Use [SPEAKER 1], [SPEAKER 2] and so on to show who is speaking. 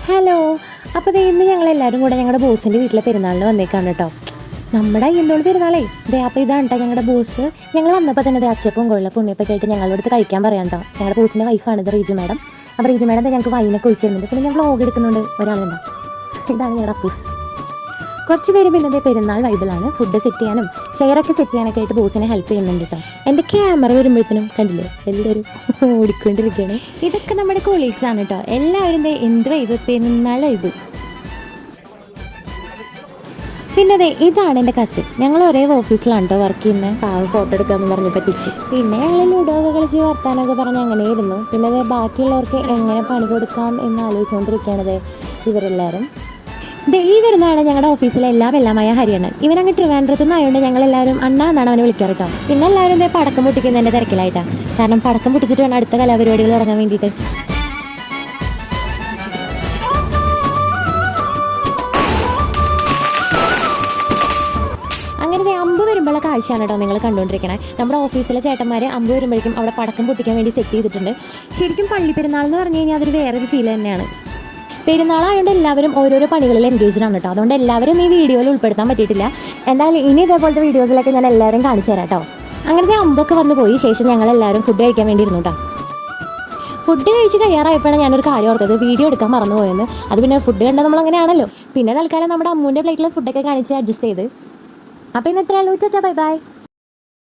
[SPEAKER 1] Hello. അപ്പോൾ ഇന്ന് ഞങ്ങളെല്ലാവരും കൂടെ ഞങ്ങളുടെ ബോസിൻ്റെ വീട്ടിലെ പെരുന്നാളിന് വന്നേക്കാണ് കേട്ടോ. നമ്മുടെ അയ്യന്തോൾ പെരുന്നാളേ ദേ. അപ്പോൾ ഇതാണ് കേട്ടോ ഞങ്ങളുടെ ബോസ്. ഞങ്ങൾ വന്നപ്പോൾ തന്നെ ദേ അച്ചപ്പവും കൊള്ളപ്പം ഉണ്ണിയപ്പൊക്കെ ആയിട്ട് ഞങ്ങളുടെ അടുത്ത് കഴിക്കാൻ പറയാം കേട്ടോ. ഞങ്ങളുടെ ബോസിൻ്റെ വൈഫാണിത്, റീജു മാഡം. അപ്പോൾ റീജു മാഡം ഞങ്ങൾക്ക് വൈനൊക്കെ ഒഴിച്ച് തരുന്നുണ്ട്. പിന്നെ ഞാൻ വ്ളോഗ് എടുക്കുന്നുണ്ട് ഒരാളുണ്ടോ. ഇതാണ് ഞങ്ങളുടെ അപ്പൂസ്. കുറച്ച് പേര് പിന്നെ അതേ പെരുന്നാൾ വൈബിലാണ്. ഫുഡ് സെറ്റ് ചെയ്യാനും ചെയറൊക്കെ സെറ്റ് ചെയ്യാനൊക്കെ ആയിട്ട് ബോസിനെ ഹെൽപ്പ് ചെയ്യുന്നുണ്ട് കേട്ടോ. എൻ്റെ ക്യാമറ വരുമ്പോഴത്തേനും കണ്ടില്ലേ എല്ലാവരും ഓടിക്കൊണ്ടിരിക്കുകയാണ്. ഇതൊക്കെ നമ്മുടെ കൊളീഗ്സ് ആണ് കേട്ടോ. എല്ലാവരും എന്ത് വൈബ്, പെരുന്നാൾ വൈബ്. പിന്നെ അതെ ഇതാണ് എൻ്റെ കസിൻ. ഞങ്ങൾ ഒരേ ഓഫീസിലാണ് കേട്ടോ വർക്ക് ചെയ്യുന്നത്. പാവം ഫോട്ടോ എടുക്കാമെന്ന് പറഞ്ഞ് പറ്റിച്ച്. പിന്നെ ഞങ്ങൾ ലുഡോയൊക്കെ കളിച്ച് വർത്താനൊക്കെ പറഞ്ഞ് അങ്ങനെയായിരുന്നു. പിന്നെ അത് ബാക്കിയുള്ളവർക്ക് എങ്ങനെ പണി കൊടുക്കാം എന്ന് ആലോചിച്ചുകൊണ്ടിരിക്കുകയാണത് ഇവരെല്ലാവരും. ഈ വരുന്നതാണ് ഞങ്ങളുടെ ഓഫീസിലെ എല്ലാമായ ഹരിയണ്ണൻ. ഇവനങ്ങ് ട്രിവാൻഡ്രത്ത് നിന്നായതുകൊണ്ട് ഞങ്ങളെല്ലാവരും അണ്ണ എന്നാണ് അവനെ വിളിക്കാറ് കേട്ടോ. പിന്നെ എല്ലാവരും പടക്കം പൊട്ടിക്കുന്നതിൻ്റെ തിരക്കിലായിട്ടാണ്. കാരണം പടക്കം പൊട്ടിച്ചിട്ട് വേണം അടുത്ത കലാപരിപാടികൾ തുടങ്ങാൻ വേണ്ടിയിട്ട്. അങ്ങനെ അമ്പ് വരുമ്പോഴുള്ള കാഴ്ചയാണ് കേട്ടോ നിങ്ങൾ കണ്ടുകൊണ്ടിരിക്കണേ. നമ്മുടെ ഓഫീസിലെ ചേട്ടന്മാർ അമ്പ് വരുമ്പോഴേക്കും അവിടെ പടക്കം പൊട്ടിക്കാൻ വേണ്ടി സെറ്റ് ചെയ്തിട്ടുണ്ട്. ശരിക്കും പള്ളി പെരുന്നാൾ എന്ന് പറഞ്ഞു കഴിഞ്ഞാൽ അതൊരു വേറൊരു ഫീൽ തന്നെയാണ്. പെരുന്നാളായതുകൊണ്ട് എല്ലാവരും ഓരോരോ പണികളിൽ എൻഗേജ്ഡ് ആണ് കേട്ടോ. അതുകൊണ്ട് എല്ലാവരും ഈ വീഡിയോയിൽ ഉൾപ്പെടുത്താൻ പറ്റിയിട്ടില്ല. എന്തായാലും ഇനി ഇതേപോലത്തെ വീഡിയോസിലൊക്കെ ഞാൻ എല്ലാവരും കാണിച്ചു തരാം കേട്ടോ. അങ്ങനത്തെ അമ്പൊക്കെ വന്ന് പോയി ശേഷം ഞങ്ങളെല്ലാവരും ഫുഡ് കഴിക്കാൻ വേണ്ടി ഇരുന്നു കേട്ടോ. ഫുഡ് കഴിച്ച് കഴിയാറായപ്പോഴാണ് ഞാനൊരു കാര്യം ഓർത്തത്, വീഡിയോ എടുക്കാൻ മറന്നുപോയെന്ന്. അത് പിന്നെ ഫുഡ് കണ്ടാൽ നമ്മളങ്ങനെയാണല്ലോ. പിന്നെ തൽക്കാലം നമ്മുടെ അമ്മൂൻ്റെ പ്ലേറ്റിലെ ഫുഡൊക്കെ കാണിച്ച് അഡ്ജസ്റ്റ് ചെയ്ത്. അപ്പോൾ ഇന്ന് എത്രയാളും. Bye bye.